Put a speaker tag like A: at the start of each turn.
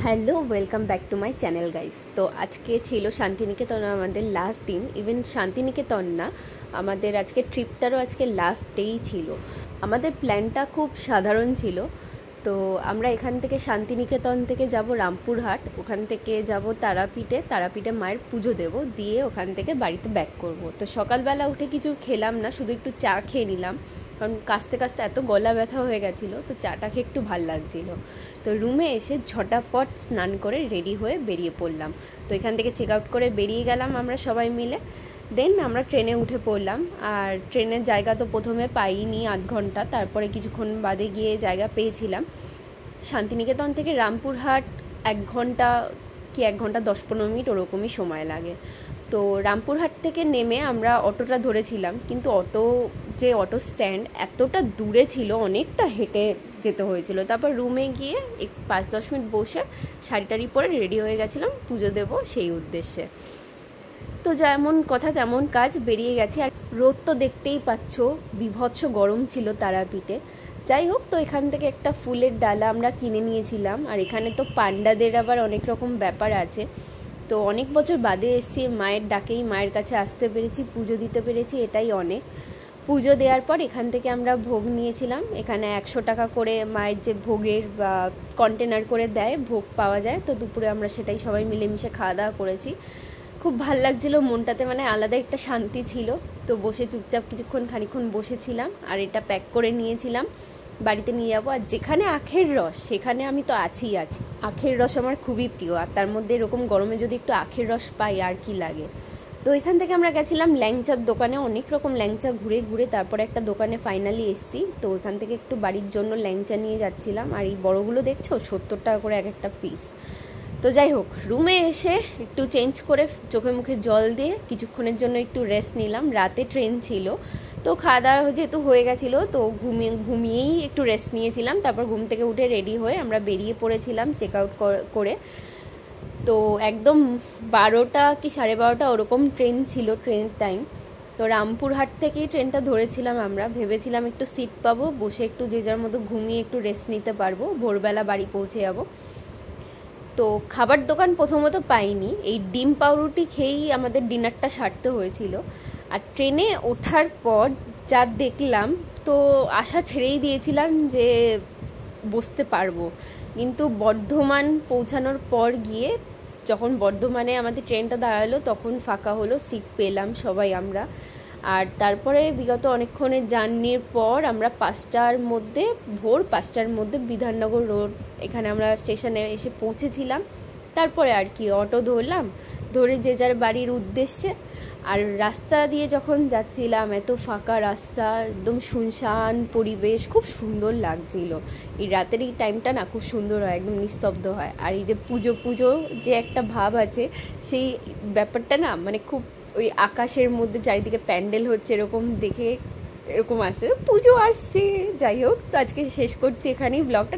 A: Hello, welcome back to my channel guys. তো আজকে ছিল শান্তিনিকেতন আমাদের লাস্ট দিন। ইভেন শান্তিনিকেতন না, আমাদের আজকে ট্রিপটারও আজকে লাস্ট ডেই ছিল। আমাদের প্ল্যানটা খুব সাধারণ ছিল। তো আমরা এখান থেকে শান্তিনিকেতন থেকে যাব রামপুরহাট, ওখান থেকে যাব তারাপীঠে মায়ের পুজো দেব, দিয়ে ওখান থেকে বাড়িতে ব্যাক করব। তো সকালবেলা উঠে কিছু খেলাম না, শুধু একটু চা খেয়ে নিলাম, কারণ কাস্তে কাস্তে এত গলা ব্যথা হয়ে গেছিলো, তো চাটা খেয়ে একটু ভাল লাগছিলো। তো রুমে এসে ঝটাপট স্নান করে রেডি হয়ে বেরিয়ে পড়লাম। তো এখান থেকে চেক আউট করে বেরিয়ে গেলাম আমরা সবাই মিলে। দেন আমরা ট্রেনে উঠে পড়লাম। আর ট্রেনের জায়গা তো প্রথমে পাইনি আধ ঘন্টা, তারপরে কিছুক্ষণ বাদে গিয়ে জায়গা পেয়েছিলাম। শান্তিনিকেতন থেকে রামপুরহাট 1 ঘন্টা কি 1 ঘন্টা 10-15 মিনিট ওরকমই সময় লাগে। তো রামপুরহাট থেকে নেমে আমরা অটোটা ধরেছিলাম, কিন্তু অটো স্ট্যান্ড এতটা দূরে ছিল, অনেকটা হেঁটে যেতে হয়েছিল। তারপর রুমে গিয়ে 5-10 মিনিট বসে শাড়ি পরে রেডি হয়ে গেছিলাম পুজো দেব সেই উদ্দেশ্যে। তো যেমন কথা তেমন কাজ, বেরিয়ে গেছি। আর রোদ তো দেখতেই পাচ্ছ, বিভৎস গরম ছিল তারাপীঠে। যাই হোক, তো এখান থেকে একটা ফুলের ডালা আমরা কিনে নিয়েছিলাম। আর এখানে তো পান্ডাদের আবার অনেক রকম ব্যাপার আছে। তো অনেক বছর বাদে এসেছি, মায়ের ডাকেই মায়ের কাছে আসতে পেরেছি, পুজো দিতে পেরেছি, এটাই অনেক। পুজো দেওয়ার পর এখান থেকে আমরা ভোগ নিয়েছিলাম। এখানে 100 টাকা করে মায়ের যে ভোগের বা কন্টেনার করে দেয়, ভোগ পাওয়া যায়। তো দুপুরে আমরা সেটাই সবাই মিলেমিশে খাওয়া দাওয়া করেছি। খুব ভাল লাগছিলো মনটাতে, মানে আলাদা একটা শান্তি ছিল। তো বসে চুপচাপ খানিক্ষণ বসেছিলাম, আর এটা প্যাক করে নিয়েছিলাম, বাড়িতে নিয়ে যাবো। আর যেখানে আখের রস সেখানে আমি তো আছি। আখের রস আমার খুবই প্রিয়, আর তার মধ্যে এরকম গরমে যদি একটু আখের রস পাই আর কি লাগে। তো এখান থেকে আমরা গেছিলাম ল্যাংচার দোকানে, অনেক রকম ল্যাংচা ঘুরে তারপরে একটা দোকানে ফাইনালি এসেছি। তো ওখান থেকে একটু বাড়ির জন্য ল্যাংচা নিয়ে যাচ্ছিলাম। আর এই বড়গুলো দেখছো 70 টাকা করে এক একটা পিস। তো যাই হোক, রুমে এসে একটু চেঞ্জ করে চোখে মুখে জল দিয়ে কিছুক্ষণের জন্য একটু রেস্ট নিলাম। রাতে ট্রেন ছিল, তো খাওয়া দাওয়া যেহেতু হয়ে গেছিলো, তো ঘুমিয়েই একটু রেস্ট নিয়েছিলাম। তারপর ঘুম থেকে উঠে রেডি হয়ে আমরা বেরিয়ে পড়েছিলাম চেক আউট করে। তো একদম 12টা কি 12:30 ওরকম ট্রেন ছিল, ট্রেনের টাইম। তো রামপুরহাট থেকেই ট্রেনটা ধরেছিলাম আমরা। ভেবেছিলাম একটু সিট পাবো, বসে একটু যে যার মতো ঘুমিয়ে একটু রেস্ট নিতে পারবো, ভোরবেলা বাড়ি পৌঁছে যাবো। তো খাবার দোকান প্রথমত পাইনি, এই ডিম পাউরুটি খেয়েই আমাদের ডিনারটা সারতে হয়েছিল। আর ট্রেনে ওঠার পর যা দেখলাম, তো আশা ছেড়েই দিয়েছিলাম যে বসতে পারবো। কিন্তু বর্ধমান পৌঁছানোর পর গিয়ে, যখন বর্ধমানে আমাদের ট্রেনটা দাঁড়ালো, তখন ফাঁকা হলো, সিট পেলাম সবাই আমরা। আর তারপরে বিগত অনেকক্ষণের জার্নির পর আমরা ভোর 5টার মধ্যে বিধাননগর রোড, এখানে আমরা স্টেশনে এসে পৌঁছেছিলাম। তারপরে আর কি অটো ধরে যে যার বাড়ির উদ্দেশ্যে। আর রাস্তা দিয়ে যখন যাচ্ছিলাম, এত ফাঁকা রাস্তা, একদম শুনশান পরিবেশ, খুব সুন্দর লাগছিল। এই রাতের এই টাইমটা না খুব সুন্দর হয়, একদম নিস্তব্ধ হয়। আর এই যে পুজো যে একটা ভাব আছে, সেই ব্যাপারটা না, মানে খুব ওই আকাশের মধ্যে চারিদিকে প্যান্ডেল হচ্ছে এরকম দেখে এরকম আসছে, পুজো আসছে। যাই হোক, তো আজকে শেষ করছি এখানেই ব্লগটা।